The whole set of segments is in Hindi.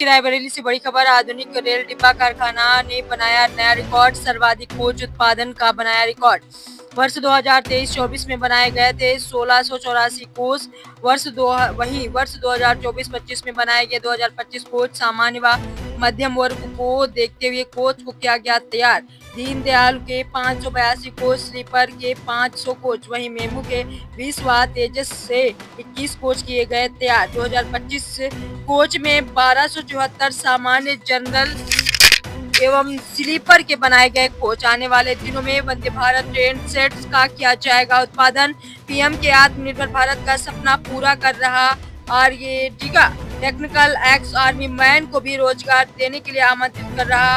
की रायबरेली से बड़ी खबर। आधुनिक रेल डिब्बा कारखाना ने बनाया नया रिकॉर्ड। सर्वाधिक कोच उत्पादन का बनाया रिकॉर्ड। वर्ष 2023-24 में बनाए गए थे 1684 कोच। वहीं वर्ष 2024-25 में बनाए गए 2025 कोच। सामान्य व मध्यम वर्ग को देखते हुए कोच को किया गया तैयार। दीनदयाल के 582 कोच, स्लीपर के 500 कोच, वहीं मेमू के 20 व तेजस से 21 कोच किए गए तैयार। 2025 कोच में 1274 सामान्य, जनरल एवं स्लीपर के बनाए गए कोच। आने वाले दिनों में वंदे भारत ट्रेन सेट्स का किया जाएगा उत्पादन। पीएम के आत्मनिर्भर भारत का सपना पूरा कर रहा आरएडीगा। टेक्निकल एक्स आर्मी मैन को भी रोजगार देने के लिए आमंत्रित कर रहा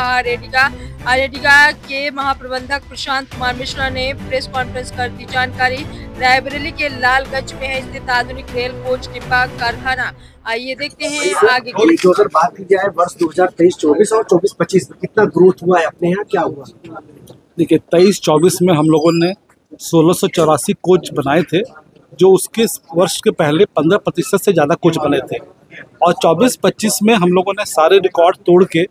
आरएडीगा के महाप्रबंधक प्रशांत कुमार मिश्रा ने प्रेस कॉन्फ्रेंस कर दी जानकारी। रायबरेली के लालगंज में स्थित आधुनिक रेल कोच डिब्बा कारखाना। आइए देखते हैं आगे की। जो अगर बात की जाए वर्ष 2023-24 और 24-25 में कितना ग्रोथ हुआ है अपने यहाँ, क्या हुआ? देखिए 23-24 में हम लोगों ने 1684 कोच बनाए थे, जो उसके वर्ष के पहले 15% से ज़्यादा कोच बने थे। और 24-25 में हम लोगों ने सारे रिकॉर्ड तोड़ के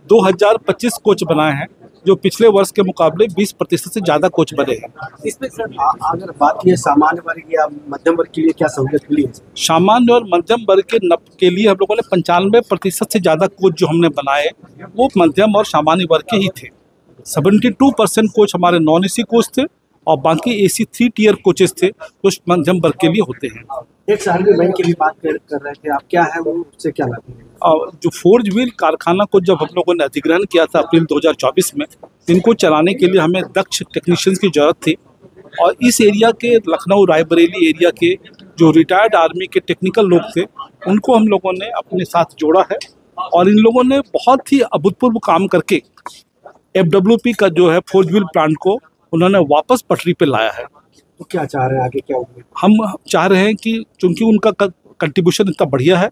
2025 कोच बनाए हैं, जो पिछले वर्ष के मुकाबले 20% से ज़्यादा कोच बने हैं। इसमें सर अगर बात की सामान्य वर्ग या मध्यम वर्ग के लिए क्या सहूलियत मिली है? सामान्य और मध्यम वर्ग के लिए हम लोगों ने 95% से ज़्यादा कोच जो हमने बनाए वो मध्यम और सामान्य वर्ग के ही थे। 72% कोच हमारे नॉन एसी कोच थे और बाकी एसी 3 टियर कोचेस थे जो मध्यम वर्ग के लिए होते हैं। एक आर्मी मैन की भी बात कर रहे थे आप, क्या है वो, उससे क्या लाभ है? जो फोर्ज व्हील कारखाना को जब हम लोगों ने अधिग्रहण किया था अप्रैल 2024 में, इनको चलाने के लिए हमें दक्ष टेक्नीशियंस की जरूरत थी। और इस एरिया के लखनऊ रायबरेली एरिया के जो रिटायर्ड आर्मी के टेक्निकल लोग थे, उनको हम लोगों ने अपने साथ जोड़ा है। और इन लोगों ने बहुत ही अभूतपूर्व काम करके FWP का जो है फोर्ज व्हील प्लांट को उन्होंने वापस पटरी पे लाया है। तो क्या चाह रहे हैं आगे, क्या होगा? हम चाह रहे हैं कि चूंकि उनका कंट्रीब्यूशन इतना बढ़िया है,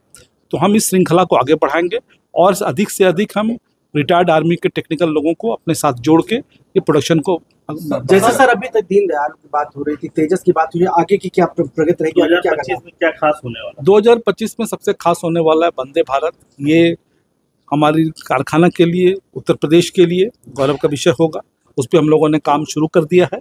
तो हम इस श्रृंखला को आगे बढ़ाएंगे और अधिक से अधिक हम रिटायर्ड आर्मी के टेक्निकल लोगों को अपने साथ जोड़ के ये प्रोडक्शन को। जैसे सर अभी तक दीनदयाल की बात हो रही थी, तेजस की बात हुई है, आगे की क्या प्रगति रहेगी? 2025 में क्या खास होने वाला? 2025 में सबसे खास होने वाला है वंदे भारत। ये हमारी कारखाना के लिए, उत्तर प्रदेश के लिए गौरव का विषय होगा। उस पर हम लोगों ने काम शुरू कर दिया है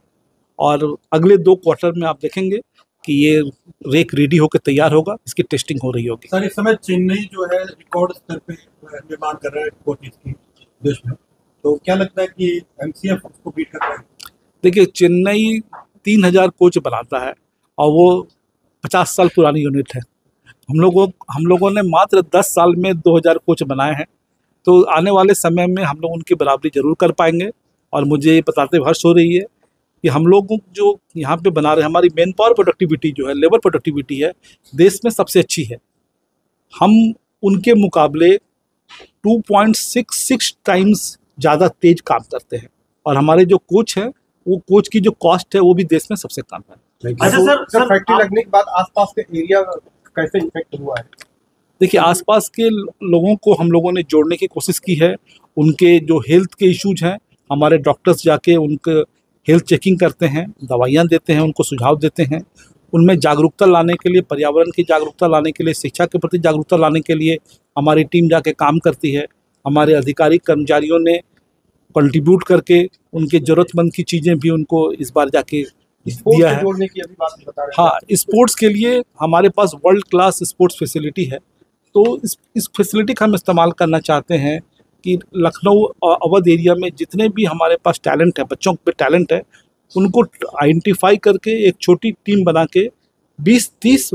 और अगले 2 क्वार्टर में आप देखेंगे कि ये रेक रेडी होकर तैयार होगा, इसकी टेस्टिंग हो रही होगी। सर इस समय चेन्नई जो है रिकॉर्ड स्तर पे निर्माण कर रहा है कोचेस की देश में, तो क्या लगता है कि MCF उसको बीट कर रहा है? देखिए चेन्नई 3000 कोच बनाता है और वो 50 साल पुरानी यूनिट है। हम लोगों ने मात्र 10 साल में 2000 कोच बनाए हैं। तो आने वाले समय में हम लोग उनकी बराबरी जरूर कर पाएंगे। और मुझे ये बताते हर्ष हो रही है कि हम लोग जो यहाँ पे बना रहे हैं, हमारी मैन पावर प्रोडक्टिविटी जो है, लेबर प्रोडक्टिविटी है, देश में सबसे अच्छी है। हम उनके मुकाबले 2.66 टाइम्स ज़्यादा तेज काम करते हैं। और हमारे जो कोच हैं, वो कोच की जो कॉस्ट है वो भी देश में सबसे कम है। अच्छा सर फैक्ट्री लगने के बाद आसपास के एरिया कैसे इफेक्ट हुआ है? देखिए आसपास के लोगों को हम लोगों ने जोड़ने की कोशिश की है। उनके जो हेल्थ के इश्यूज हैं, हमारे डॉक्टर्स जाके उनके हेल्थ चेकिंग करते हैं, दवाइयाँ देते हैं, उनको सुझाव देते हैं। उनमें जागरूकता लाने के लिए, पर्यावरण की जागरूकता लाने के लिए, शिक्षा के प्रति जागरूकता लाने के लिए हमारी टीम जाके काम करती है। हमारे अधिकारी कर्मचारियों ने कंट्रीब्यूट करके उनके ज़रूरतमंद की चीज़ें भी उनको इस बार जाके दिया है। जोड़ने की अभी बात बता रहे हैं। हाँ, स्पोर्ट्स के लिए हमारे पास वर्ल्ड क्लास स्पोर्ट्स फैसिलिटी है। तो इस फैसिलिटी का हम इस्तेमाल करना चाहते हैं कि लखनऊ और अवध एरिया में जितने भी हमारे पास टैलेंट है, बच्चों पे टैलेंट है, उनको आइडेंटिफाई करके एक छोटी टीम बना के 20-30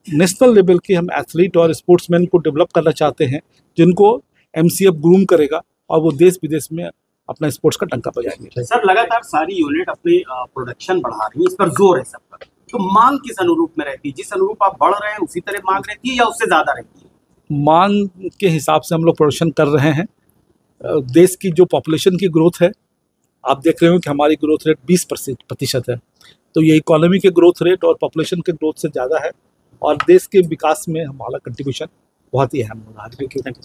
नेशनल लेवल के हम एथलीट और स्पोर्ट्समैन को डेवलप करना चाहते हैं, जिनको MCF ग्रूम करेगा और वो देश विदेश में अपना स्पोर्ट्स का टंका बजाएंगे। सर लगातार सारी यूनिट अपनी प्रोडक्शन बढ़ा रही है, इस पर जोर है सबका, तो मांग किस अनुरूप में रहती है? जिस अनुरूप आप बढ़ रहे हैं उसी तरह मांग रहती है या उससे ज़्यादा रहती है? मांग के हिसाब से हम लोग प्रोडक्शन कर रहे हैं। देश की जो पॉपुलेशन की ग्रोथ है, आप देख रहे हो कि हमारी ग्रोथ रेट 20% है। तो ये इकोनॉमी के ग्रोथ रेट और पॉपुलेशन के ग्रोथ से ज़्यादा है और देश के विकास में हमारा कंट्रीब्यूशन बहुत ही अहम हो रहा है। Thank you.